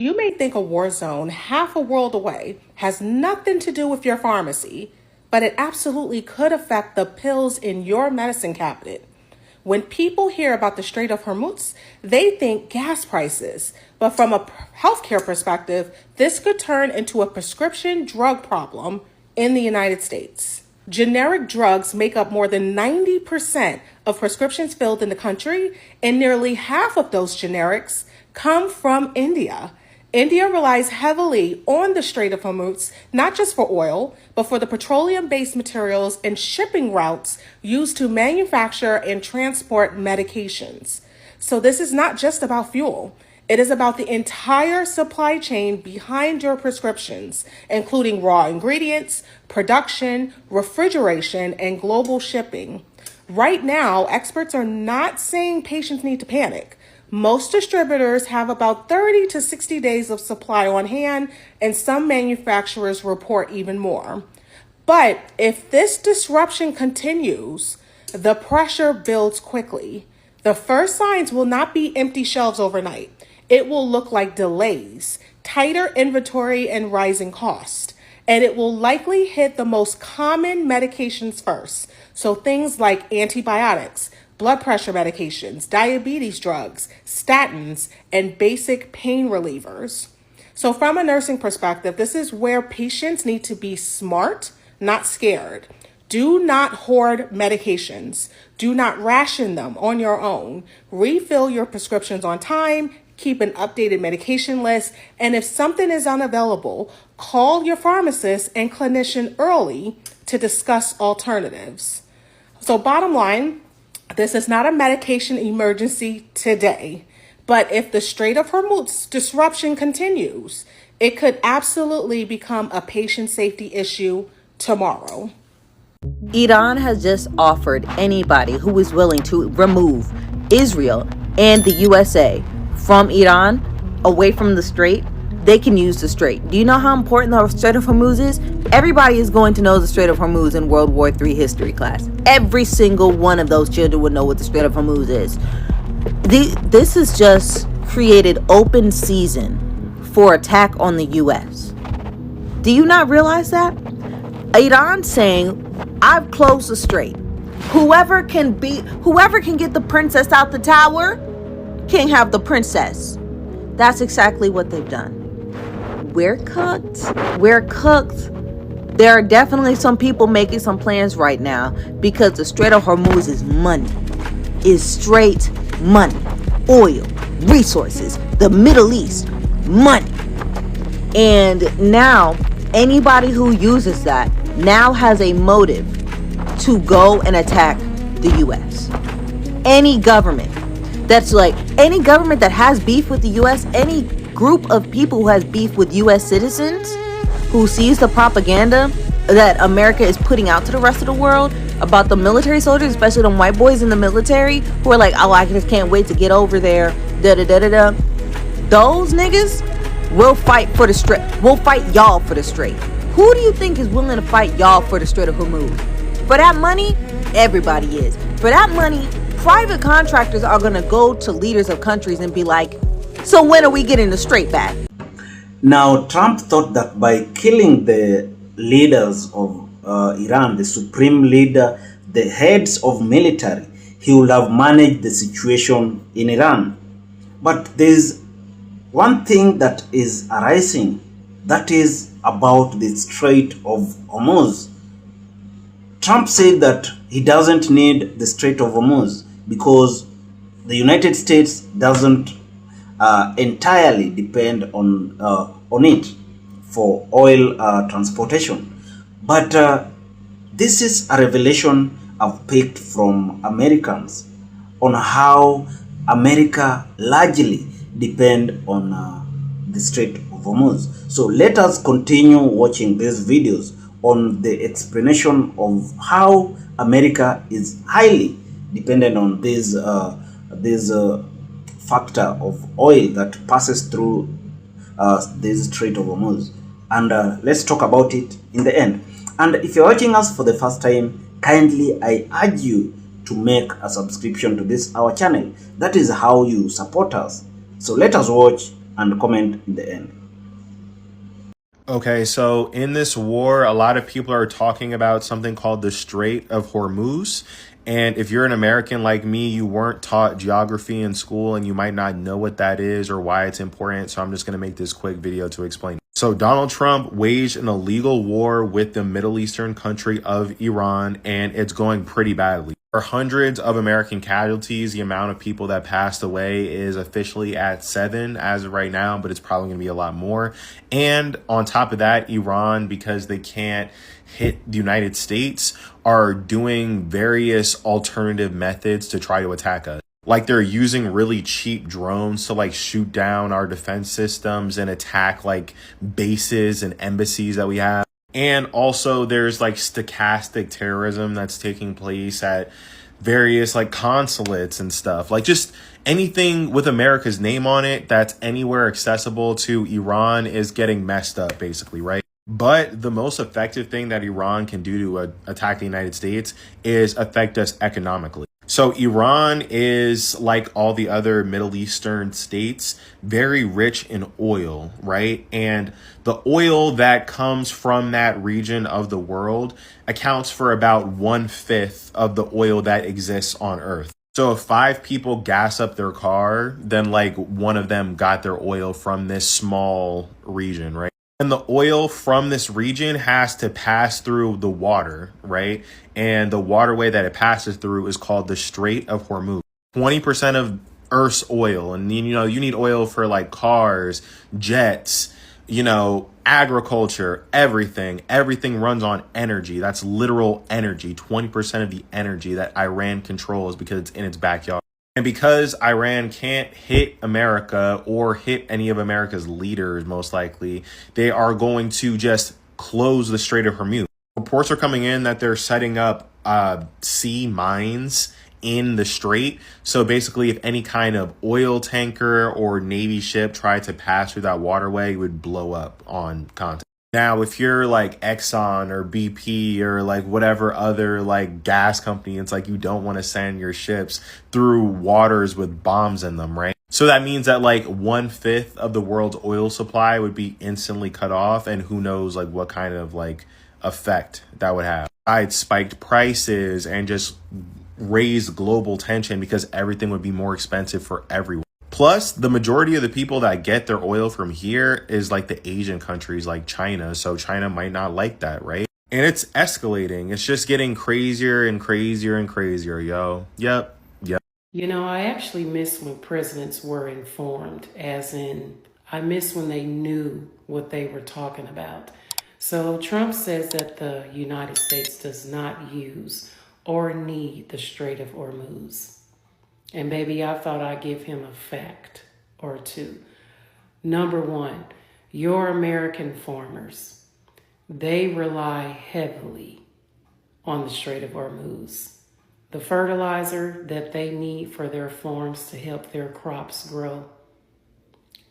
You may think a war zone half a world away has nothing to do with your pharmacy, but it absolutely could affect the pills in your medicine cabinet. When people hear about the Strait of Hormuz, they think gas prices. But from a healthcare perspective, this could turn into a prescription drug problem in the United States. Generic drugs make up more than 90% of prescriptions filled in the country, and nearly half of those generics come from India. India relies heavily on the Strait of Hormuz, not just for oil, but for the petroleum-based materials and shipping routes used to manufacture and transport medications. So this is not just about fuel. It is about the entire supply chain behind your prescriptions, including raw ingredients, production, refrigeration, and global shipping. Right now, experts are not saying patients need to panic. Most distributors have about 30 to 60 days of supply on hand, and some manufacturers report even more. But if this disruption continues, the pressure builds quickly. The first signs will not be empty shelves overnight. It will look like delays, tighter inventory, and rising cost. And it will likely hit the most common medications first. So things like antibiotics, blood pressure medications, diabetes drugs, statins, and basic pain relievers. So from a nursing perspective, this is where patients need to be smart, not scared. Do not hoard medications. Do not ration them on your own. Refill your prescriptions on time. Keep an updated medication list. And if something is unavailable, call your pharmacist and clinician early to discuss alternatives. So bottom line, this is not a medication emergency today, but if the Strait of Hormuz disruption continues, it could absolutely become a patient safety issue tomorrow. Iran has just offered anybody who is willing to remove Israel and the USA from Iran, away from the Strait, they can use the Strait. Do you know how important the Strait of Hormuz is? Everybody is going to know the Strait of Hormuz in World War III history class. Every single one of those children would know what the Strait of Hormuz is. This has just created open season for attack on the U.S. Do you not realize that? Iran saying, I've closed the Strait. Whoever can get the princess out the tower can have the princess. That's exactly what they've done. We're cooked. We're cooked. There are definitely some people making some plans right now because the Strait of Hormuz is money. Is straight money. Oil, resources, the Middle East, money. And now anybody who uses that now has a motive to go and attack the US. Any government that has beef with the US, any group of people who has beef with US citizens, who sees the propaganda that America is putting out to the rest of the world about the military soldiers, especially the white boys in the military who are like, oh, I just can't wait to get over there, da-da-da-da-da. Those niggas will fight for the Strait. We'll fight y'all for the Strait. Who do you think is willing to fight y'all for the Strait of Hormuz? For that money, everybody is. For that money, private contractors are going to go to leaders of countries and be like, so when are we getting the Strait back? Now, Trump thought that by killing the leaders of Iran, the supreme leader, the heads of military, he would have managed the situation in Iran. But there's one thing that is arising, that is about the Strait of Hormuz. Trump said that he doesn't need the Strait of Hormuz because the United States doesn't entirely depend on it for oil transportation. But this is a revelation I've picked from Americans on how America largely depend on the Strait of Hormuz. So let us continue watching these videos on the explanation of how America is highly dependent on this factor of oil that passes through this Strait of Hormuz. And let's talk about it in the end. And if you're watching us for the first time, kindly I urge you to make a subscription to this our channel. That is how you support us. So let us watch and comment in the end. Okay, so in this war, a lot of people are talking about something called the Strait of Hormuz. And if you're an American like me, you weren't taught geography in school and you might not know what that is or why it's important. So I'm just going to make this quick video to explain. So Donald Trump waged an illegal war with the Middle Eastern country of Iran, and it's going pretty badly. There are hundreds of American casualties. The amount of people that passed away is officially at 7 as of right now, but it's probably going to be a lot more. And on top of that, Iran, because they can't hit the United States, are doing various alternative methods to try to attack us. Like they're using really cheap drones to like shoot down our defense systems and attack like bases and embassies that we have. And also there's like stochastic terrorism that's taking place at various like consulates and stuff. Like just anything with America's name on it that's anywhere accessible to Iran is getting messed up basically, right? But the most effective thing that Iran can do to attack the United States is affect us economically. So Iran is, like all the other Middle Eastern states, very rich in oil, right? And the oil that comes from that region of the world accounts for about 1/5 of the oil that exists on Earth. So if 5 people gas up their car, then like one of them got their oil from this small region, right? And the oil from this region has to pass through the water, right? And the waterway that it passes through is called the Strait of Hormuz. 20% of Earth's oil, and you know, you need oil for like cars, jets, you know, agriculture, everything. Everything runs on energy. That's literal energy. 20% of the energy that Iran controls because it's in its backyard. And because Iran can't hit America or hit any of America's leaders, most likely, they are going to just close the Strait of Hormuz. Reports are coming in that they're setting up sea mines in the strait. So basically, if any kind of oil tanker or Navy ship tried to pass through that waterway, it would blow up on contact. Now, if you're like Exxon or BP or like whatever other like gas company, it's like you don't want to send your ships through waters with bombs in them, right? So that means that like 1/5 of the world's oil supply would be instantly cut off, and who knows like what kind of like effect that would have. I'd spiked prices and just raised global tension because everything would be more expensive for everyone. Plus, the majority of the people that get their oil from here is like the Asian countries like China. So China might not like that, right? And it's escalating. It's just getting crazier and crazier and crazier, yo. Yep. You know, I actually miss when presidents were informed, as in, I miss when they knew what they were talking about. So Trump says that the United States does not use or need the Strait of Hormuz. And baby, I thought I'd give him a fact or two. Number one, your American farmers, they rely heavily on the Strait of Hormuz. The fertilizer that they need for their farms to help their crops grow,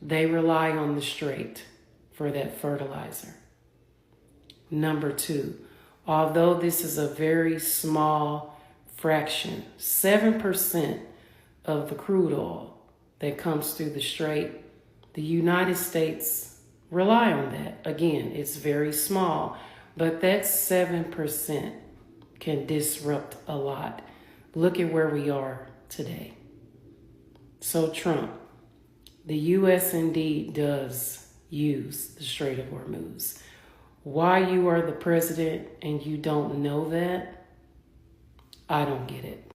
they rely on the strait for that fertilizer. Number two, although this is a very small fraction, 7% of the crude oil that comes through the strait, the United States rely on that. Again, it's very small, but that 7% can disrupt a lot. Look at where we are today. So Trump, the U.S. indeed does use the Strait of Hormuz. Why you are the president and you don't know that, I don't get it.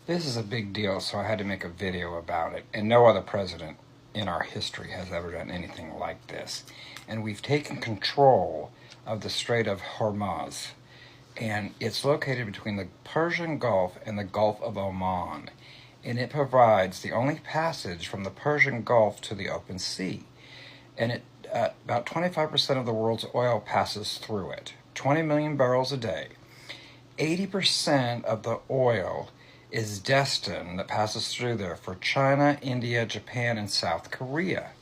This is a big deal, so I had to make a video about it. And no other president in our history has ever done anything like this. And we've taken control of the Strait of Hormuz. And it's located between the Persian Gulf and the Gulf of Oman. And it provides the only passage from the Persian Gulf to the open sea. And about 25% of the world's oil passes through it. 20 million barrels a day. 80% of the oil is destined that passes through there for China, India, Japan, and South Korea.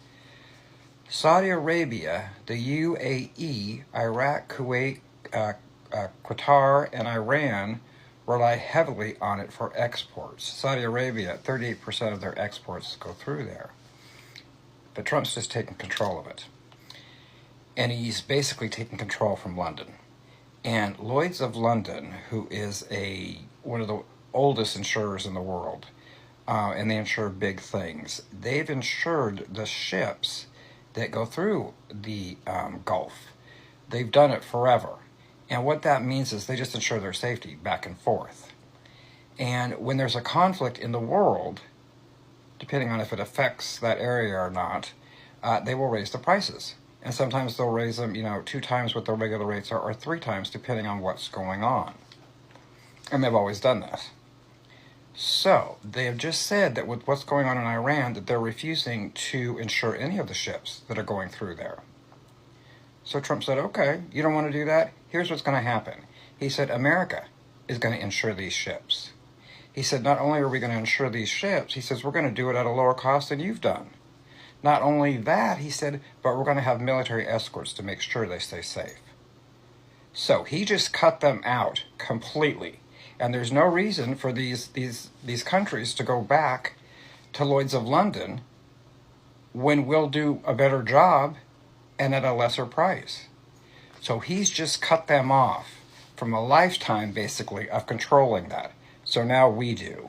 Saudi Arabia, the UAE, Iraq, Kuwait, Qatar, and Iran rely heavily on it for exports. Saudi Arabia, 38% of their exports go through there. But Trump's just taken control of it. And he's basically taken control from London. And Lloyd's of London, who is one of the oldest insurers in the world, and they insure big things, they've insured the ships that go through the Gulf. They've done it forever. And what that means is they just ensure their safety back and forth. And when there's a conflict in the world, depending on if it affects that area or not, they will raise the prices. And sometimes they'll raise them, 2 times what their regular rates are, or 3 times, depending on what's going on. And they've always done this. So, they have just said that with what's going on in Iran, that they're refusing to insure any of the ships that are going through there. So Trump said, okay, you don't want to do that? Here's what's going to happen. He said, America is going to insure these ships. He said, not only are we going to insure these ships, he says, we're going to do it at a lower cost than you've done. Not only that, he said, but we're going to have military escorts to make sure they stay safe. So he just cut them out completely. And there's no reason for these countries to go back to Lloyd's of London when we'll do a better job and at a lesser price. So he's just cut them off from a lifetime, basically, of controlling that. So now we do.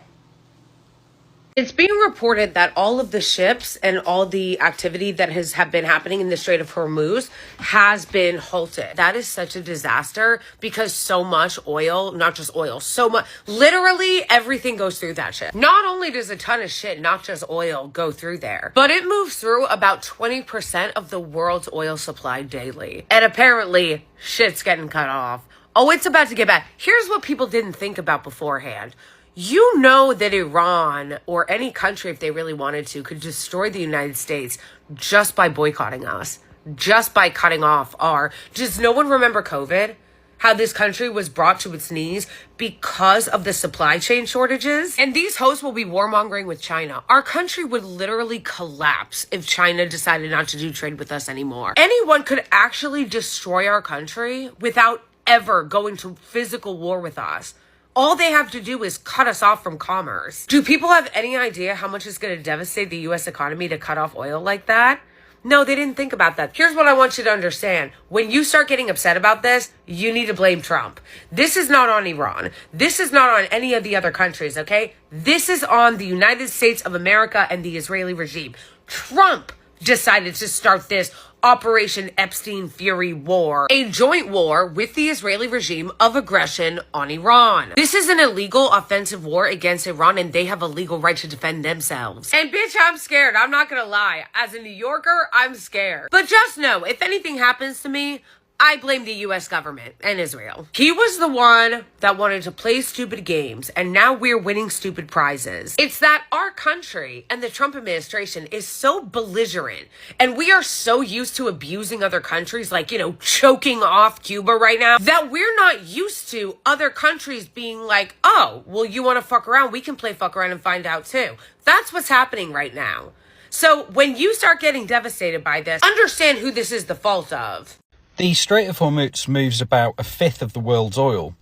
It's being reported that all of the ships and all the activity that have been happening in the Strait of Hormuz has been halted. That is such a disaster because so much oil, not just oil, so much, literally everything goes through that ship. Not only does a ton of shit, not just oil, go through there, but it moves through about 20% of the world's oil supply daily. And apparently shit's getting cut off. Oh, it's about to get bad. Here's what people didn't think about beforehand. You know that Iran or any country, if they really wanted to, could destroy the United States just by boycotting us, just by cutting off our... Does no one remember COVID? How this country was brought to its knees because of the supply chain shortages? And these hosts will be warmongering with China. Our country would literally collapse if China decided not to do trade with us anymore. Anyone could actually destroy our country without ever going to physical war with us. All they have to do is cut us off from commerce. Do people have any idea how much it's going to devastate the U.S. economy to cut off oil like that? No, they didn't think about that. Here's what I want you to understand. When you start getting upset about this, you need to blame Trump. This is not on Iran. This is not on any of the other countries, okay? This is on the United States of America and the Israeli regime. Trump decided to start this Operation Epstein Fury War, a joint war with the Israeli regime of aggression on Iran. This is an illegal offensive war against Iran, and they have a legal right to defend themselves. And bitch, I'm scared. I'm not gonna lie. As a New Yorker, I'm scared. But just know, if anything happens to me, I blame the U.S. government and Israel. He was the one that wanted to play stupid games, and now we're winning stupid prizes. It's that our country and the Trump administration is so belligerent, and we are so used to abusing other countries, like, choking off Cuba right now, that we're not used to other countries being like, oh, well, you want to fuck around? We can play fuck around and find out too. That's what's happening right now. So when you start getting devastated by this, understand who this is the fault of. The Strait of Hormuz moves about a fifth of the world's oil.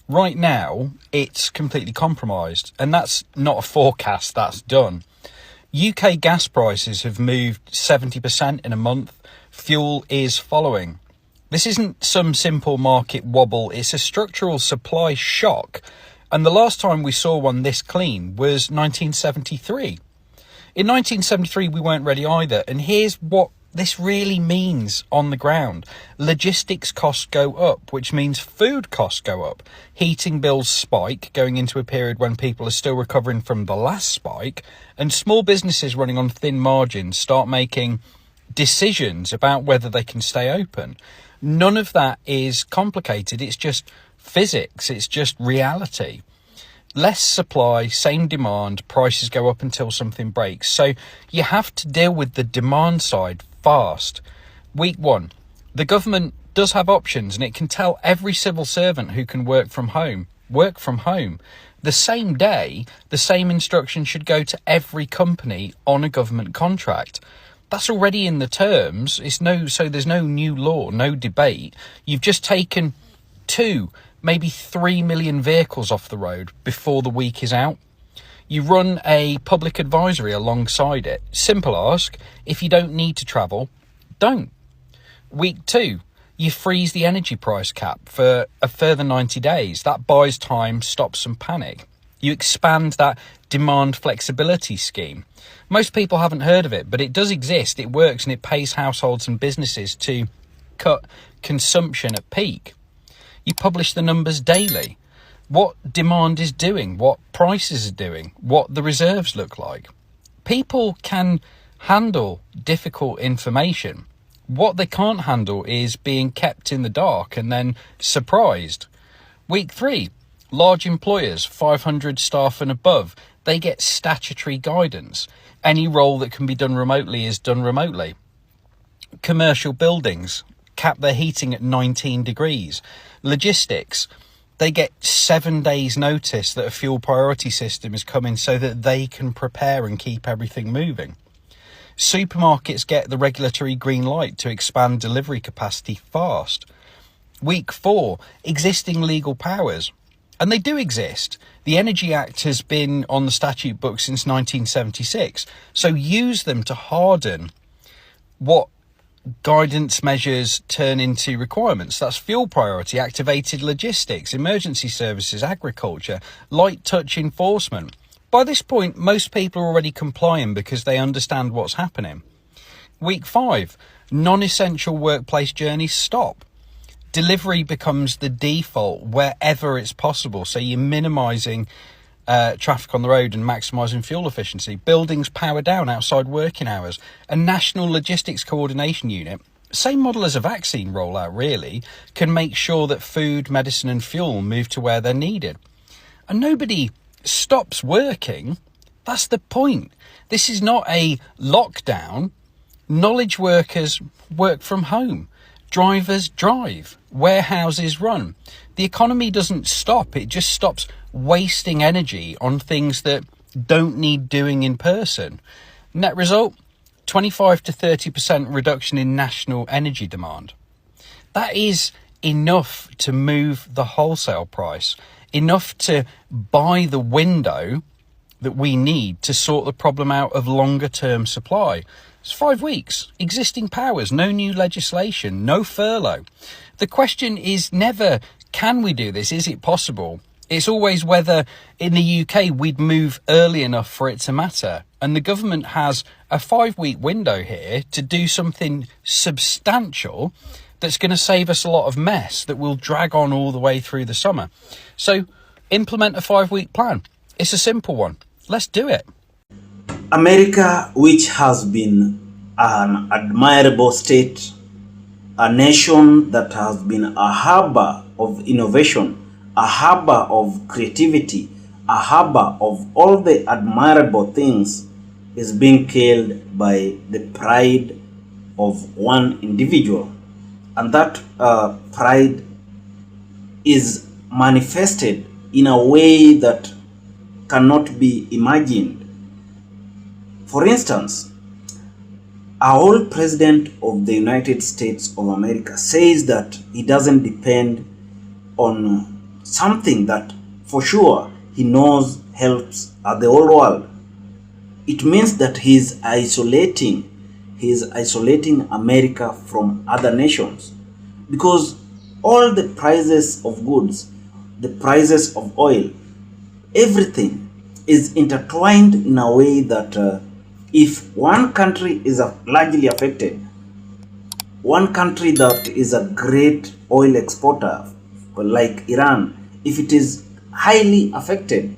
Right now, it's completely compromised, and that's not a forecast, that's done. UK gas prices have moved 70% in a month. Fuel is following. This isn't some simple market wobble, it's a structural supply shock. And the last time we saw one this clean was 1973. In 1973, we weren't ready either, and here's what this really means on the ground. Logistics costs go up, which means food costs go up. Heating bills spike, going into a period when people are still recovering from the last spike. And small businesses running on thin margins start making decisions about whether they can stay open. None of that is complicated. It's just physics. It's just reality. Less supply, same demand, prices go up until something breaks. So you have to deal with the demand side fast. Week 1, the government does have options, and it can tell every civil servant who can work from home. The same day, the same instruction should go to every company on a government contract. That's already in the terms. So there's no new law, no debate. You've just taken 2 maybe 3 million vehicles off the road before the week is out. You run a public advisory alongside it. Simple ask: if you don't need to travel, don't. Week 2, you freeze the energy price cap for a further 90 days. That buys time, stops some panic. You expand that demand flexibility scheme. Most people haven't heard of it, but it does exist. It works, and it pays households and businesses to cut consumption at peak. You publish the numbers daily. What demand is doing, what prices are doing, what the reserves look like. People can handle difficult information. What they can't handle is being kept in the dark and then surprised. Week 3, large employers, 500 staff and above, they get statutory guidance. Any role that can be done remotely is done remotely. Commercial buildings cap their heating at 19 degrees. Logistics, they get 7 days notice that a fuel priority system is coming so that they can prepare and keep everything moving. Supermarkets get the regulatory green light to expand delivery capacity fast. Week 4, existing legal powers. And they do exist. The Energy Act has been on the statute book since 1976. So use them to harden what guidance measures turn into requirements. That's fuel priority, activated logistics, emergency services, agriculture, light touch enforcement. By this point, most people are already complying because they understand what's happening. Week 5, non-essential workplace journeys stop. Delivery becomes the default wherever it's possible. So you're minimising traffic on the road and maximising fuel efficiency. Buildings power down outside working hours. A national logistics coordination unit, same model as a vaccine rollout really, can make sure that food, medicine and fuel move to where they're needed. And nobody stops working. That's the point. This is not a lockdown. Knowledge workers work from home. Drivers drive. Warehouses run. The economy doesn't stop. It just stops wasting energy on things that don't need doing in person. Net result, 25 to 30% reduction in national energy demand. That is enough to move the wholesale price, enough to buy the window that we need to sort the problem out of longer term supply. It's 5 weeks, existing powers, no new legislation, no furlough. The question is never, can we do this? Is it possible? It's always whether in the UK we'd move early enough for it to matter. And the government has a 5-week window here to do something substantial that's going to save us a lot of mess that will drag on all the way through the summer. So implement a 5-week plan. It's a simple one. Let's do it. America, which has been an admirable state, a nation that has been a harbor of innovation, a harbor of creativity, a harbor of all the admirable things, is being killed by the pride of one individual. And that pride is manifested in a way that cannot be imagined. For instance, our old president of the United States of America says that he doesn't depend on something that for sure he knows helps the whole world. It means that he's isolating America from other nations, because all the prices of goods, the prices of oil, everything is intertwined in a way that if one country is largely affected, one country that is a great oil exporter like Iran, if it is highly affected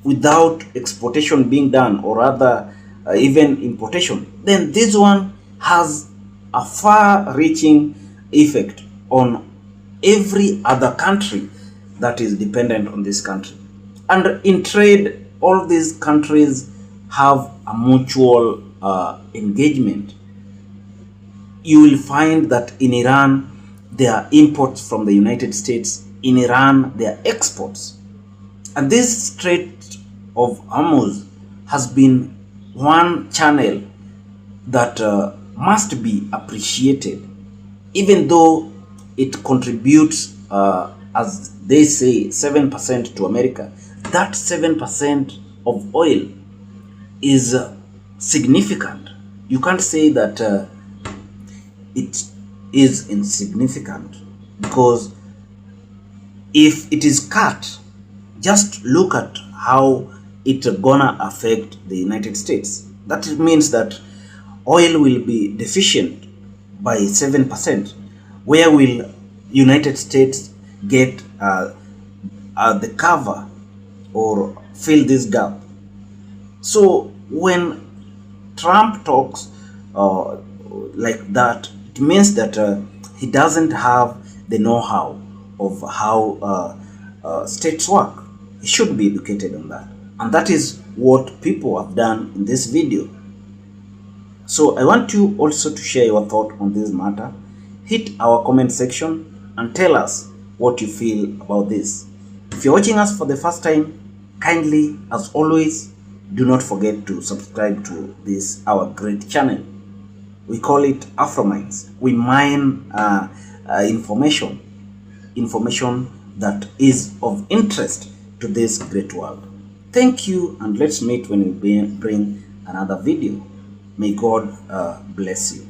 without exportation being done, or rather even importation, then this one has a far-reaching effect on every other country that is dependent on this country. And in trade, all these countries have a mutual engagement. You will find that in Iran, there are imports from the United States. In Iran, there are exports. And this Strait of Hormuz has been one channel that must be appreciated, even though it contributes a as they say, 7% to America, that 7% of oil is significant. You can't say that it is insignificant, because if it is cut, just look at how it's gonna affect the United States. That means that oil will be deficient by 7%. Where will United States get the cover or fill this gap? So when Trump talks like that, it means that he doesn't have the know-how of how states work. He should be educated on that. And that is what people have done in this video. So I want you also to share your thought on this matter. Hit our comment section and tell us what you feel about this. If you're watching us for the first time, kindly, as always, do not forget to subscribe to this, our great channel. We call it Afro Minds. We mine information that is of interest to this great world. Thank you, and let's meet when we bring another video. May God bless you.